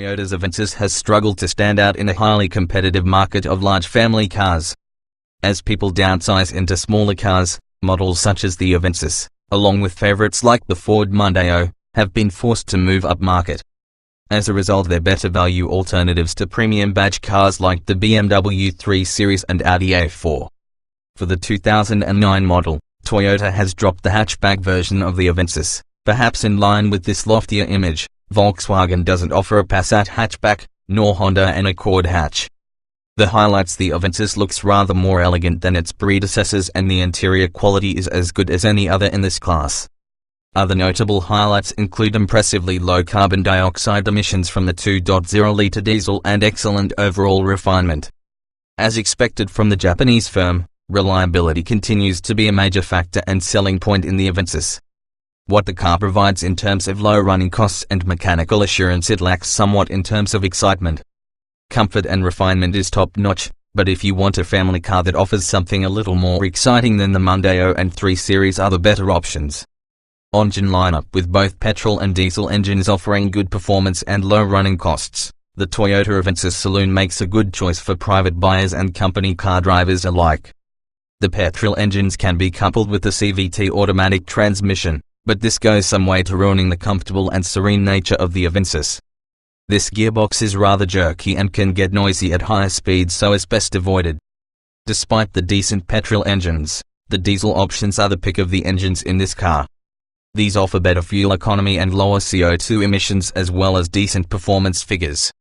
Toyota's Avensis has struggled to stand out in a highly competitive market of large family cars. As people downsize into smaller cars, models such as the Avensis, along with favorites like the Ford Mondeo, have been forced to move upmarket. As a result, they're better value alternatives to premium badge cars like the BMW 3 Series and Audi A4. For the 2009 model, Toyota has dropped the hatchback version of the Avensis. Perhaps in line with this loftier image, Volkswagen doesn't offer a Passat hatchback, nor Honda an Accord hatch. The highlights the Avensis looks rather more elegant than its predecessors, and the interior quality is as good as any other in this class. Other notable highlights include impressively low carbon dioxide emissions from the 2.0-litre diesel and excellent overall refinement. As expected from the Japanese firm, reliability continues to be a major factor and selling point in the Avensis. What the car provides in terms of low running costs and mechanical assurance it lacks somewhat in terms of excitement. Comfort and refinement is top-notch, but if you want a family car that offers something a little more exciting than the Mondeo and 3 Series are the better options. Engine lineup with both petrol and diesel engines offering good performance and low running costs, the Toyota Avensis Saloon makes a good choice for private buyers and company car drivers alike. The petrol engines can be coupled with the CVT automatic transmission, but this goes some way to ruining the comfortable and serene nature of the Avensis. This gearbox is rather jerky and can get noisy at higher speeds, so is best avoided. Despite the decent petrol engines, the diesel options are the pick of the engines in this car. These offer better fuel economy and lower CO2 emissions as well as decent performance figures.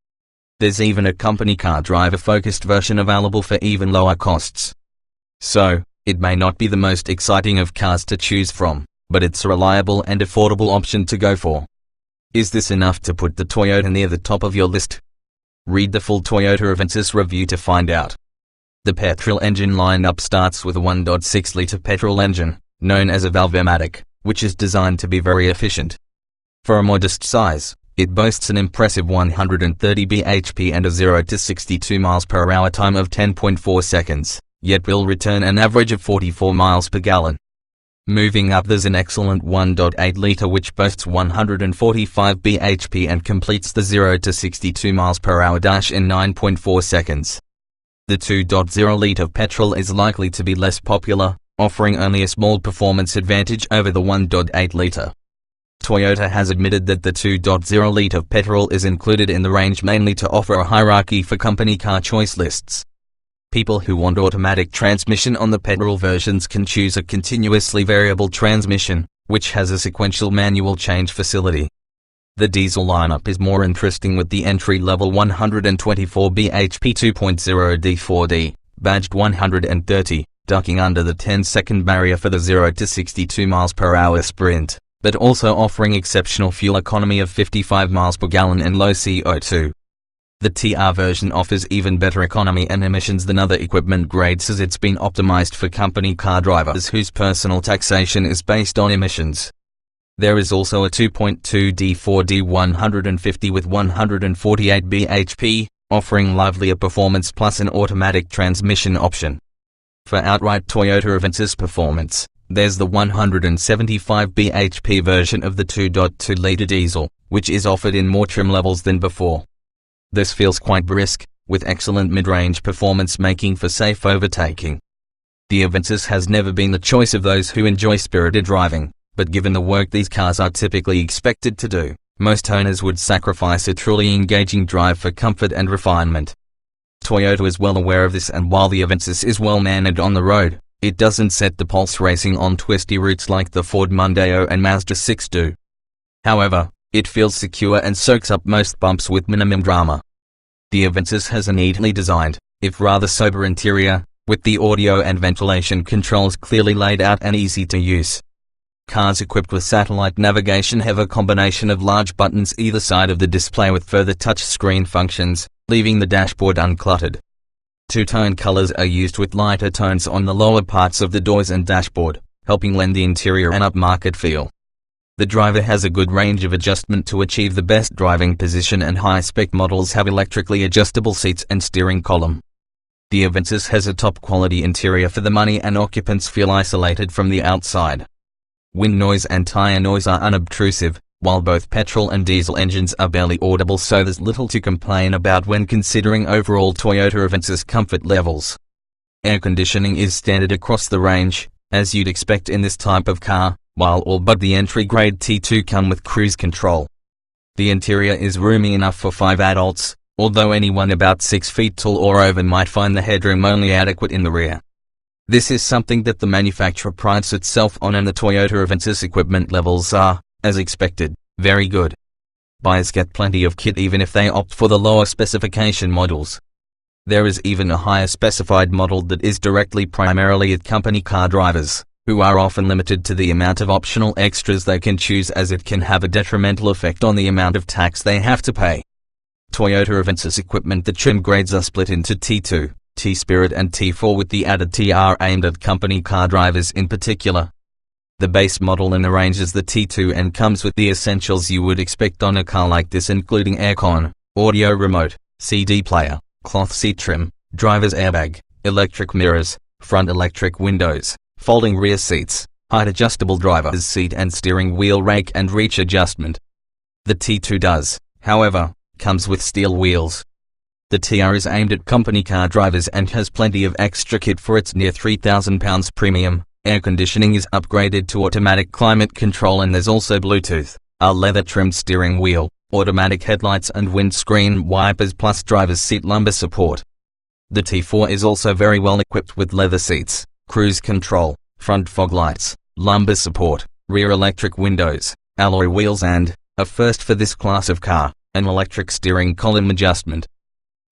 There's even a company car driver-focused version available for even lower costs. So, it may not be the most exciting of cars to choose from, but it's a reliable and affordable option to go for. Is this enough to put the Toyota near the top of your list? Read the full Toyota Avensis review to find out. The petrol engine lineup starts with a 1.6-litre petrol engine, known as a Valvomatic, which is designed to be very efficient. For a modest size, it boasts an impressive 130 bhp and a 0 to 62 miles per hour time of 10.4 seconds, yet will return an average of 44 miles per gallon. Moving up, there's an excellent 1.8-litre which boasts 145 bhp and completes the 0 to 62 miles per hour dash in 9.4 seconds. The 2.0-litre petrol is likely to be less popular, offering only a small performance advantage over the 1.8-litre. Toyota has admitted that the 2.0-litre petrol is included in the range mainly to offer a hierarchy for company car choice lists. People who want automatic transmission on the petrol versions can choose a continuously variable transmission, which has a sequential manual change facility. The diesel lineup is more interesting with the entry-level 124 bhp 2.0 D4D, badged 130, ducking under the 10-second barrier for the 0 to 62 miles per hour sprint, but also offering exceptional fuel economy of 55 miles per gallon and low CO2. The TR version offers even better economy and emissions than other equipment grades, as it's been optimized for company car drivers whose personal taxation is based on emissions. There is also a 2.2 D4D 150 with 148 bhp, offering livelier performance plus an automatic transmission option. For outright Toyota Avensis performance, there's the 175 bhp version of the 2.2-litre diesel, which is offered in more trim levels than before. This feels quite brisk, with excellent mid-range performance making for safe overtaking. The Avensis has never been the choice of those who enjoy spirited driving, but given the work these cars are typically expected to do, most owners would sacrifice a truly engaging drive for comfort and refinement. Toyota is well aware of this, and while the Avensis is well mannered on the road, it doesn't set the pulse racing on twisty routes like the Ford Mondeo and Mazda 6 do. However, it feels secure and soaks up most bumps with minimum drama. The Avensis has a neatly designed, if rather sober interior, with the audio and ventilation controls clearly laid out and easy to use. Cars equipped with satellite navigation have a combination of large buttons either side of the display with further touchscreen functions, leaving the dashboard uncluttered. Two-tone colors are used with lighter tones on the lower parts of the doors and dashboard, helping lend the interior an upmarket feel. The driver has a good range of adjustment to achieve the best driving position, and high-spec models have electrically adjustable seats and steering column. The Avensis has a top-quality interior for the money, and occupants feel isolated from the outside. Wind noise and tire noise are unobtrusive, while both petrol and diesel engines are barely audible, so there's little to complain about when considering overall Toyota Avensis comfort levels. Air conditioning is standard across the range, as you'd expect in this type of car, while all but the entry-grade T2 come with cruise control. The interior is roomy enough for 5 adults, although anyone about 6 feet tall or over might find the headroom only adequate in the rear. This is something that the manufacturer prides itself on, and the Toyota Avensis equipment levels are, as expected, very good. Buyers get plenty of kit even if they opt for the lower specification models. There is even a higher specified model that is directly primarily at company car drivers, who are often limited to the amount of optional extras they can choose, as it can have a detrimental effect on the amount of tax they have to pay. Toyota Avensis equipment, the trim grades are split into T2, T-Spirit and T4, with the added TR aimed at company car drivers in particular. The base model in the range is the T2 and comes with the essentials you would expect on a car like this, including aircon, audio remote, CD player, cloth seat trim, driver's airbag, electric mirrors, front electric windows, folding rear seats, height adjustable driver's seat and steering wheel rake and reach adjustment. The T2 does, however, comes with steel wheels. The TR is aimed at company car drivers and has plenty of extra kit for its near £3,000 premium. Air conditioning is upgraded to automatic climate control, and there's also Bluetooth, a leather-trimmed steering wheel, automatic headlights and windscreen wipers, plus driver's seat lumbar support. The T4 is also very well equipped with leather seats, cruise control, front fog lights, lumbar support, rear electric windows, alloy wheels and, a first for this class of car, an electric steering column adjustment.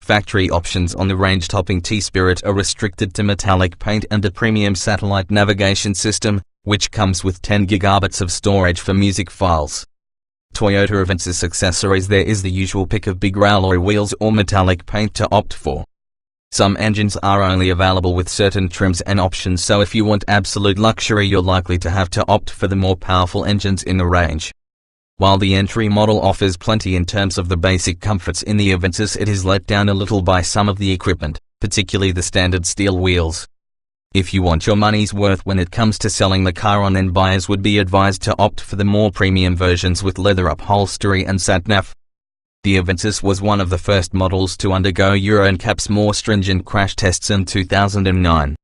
Factory options on the range-topping T-Spirit are restricted to metallic paint and a premium satellite navigation system, which comes with 10 GB of storage for music files. Toyota Avensis accessories: there is the usual pick of bigger alloy wheels or metallic paint to opt for. Some engines are only available with certain trims and options, so if you want absolute luxury, you're likely to have to opt for the more powerful engines in the range. While the entry model offers plenty in terms of the basic comforts in the Avensis, it is let down a little by some of the equipment, particularly the standard steel wheels. If you want your money's worth when it comes to selling the car on, then buyers would be advised to opt for the more premium versions with leather upholstery and sat-nav. The Avensis was one of the first models to undergo Euro NCAP's more stringent crash tests in 2009.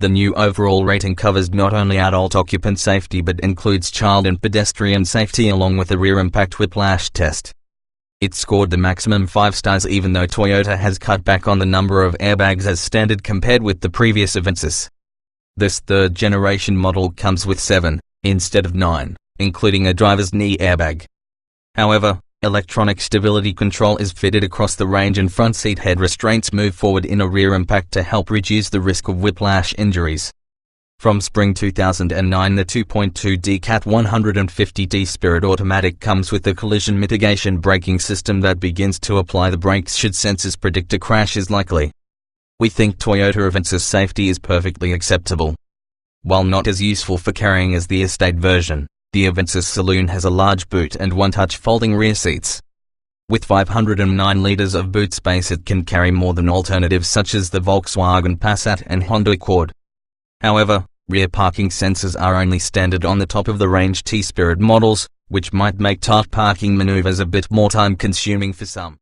The new overall rating covers not only adult occupant safety but includes child and pedestrian safety, along with a rear impact whiplash test. It scored the maximum 5 stars, even though Toyota has cut back on the number of airbags as standard compared with the previous Avensis. This third-generation model comes with 7, instead of 9, including a driver's knee airbag. However, electronic stability control is fitted across the range, and front seat head restraints move forward in a rear impact to help reduce the risk of whiplash injuries. From spring 2009, the 2.2D Cat 150D Spirit Automatic comes with a collision mitigation braking system that begins to apply the brakes should sensors predict a crash is likely. We think Toyota Avensis safety is perfectly acceptable. While not as useful for carrying as the estate version, the Avensis Saloon has a large boot and one-touch folding rear seats. With 509 litres of boot space, it can carry more than alternatives such as the Volkswagen Passat and Honda Accord. However, rear parking sensors are only standard on the top of the range T-Spirit models, which might make tight parking maneuvers a bit more time-consuming for some.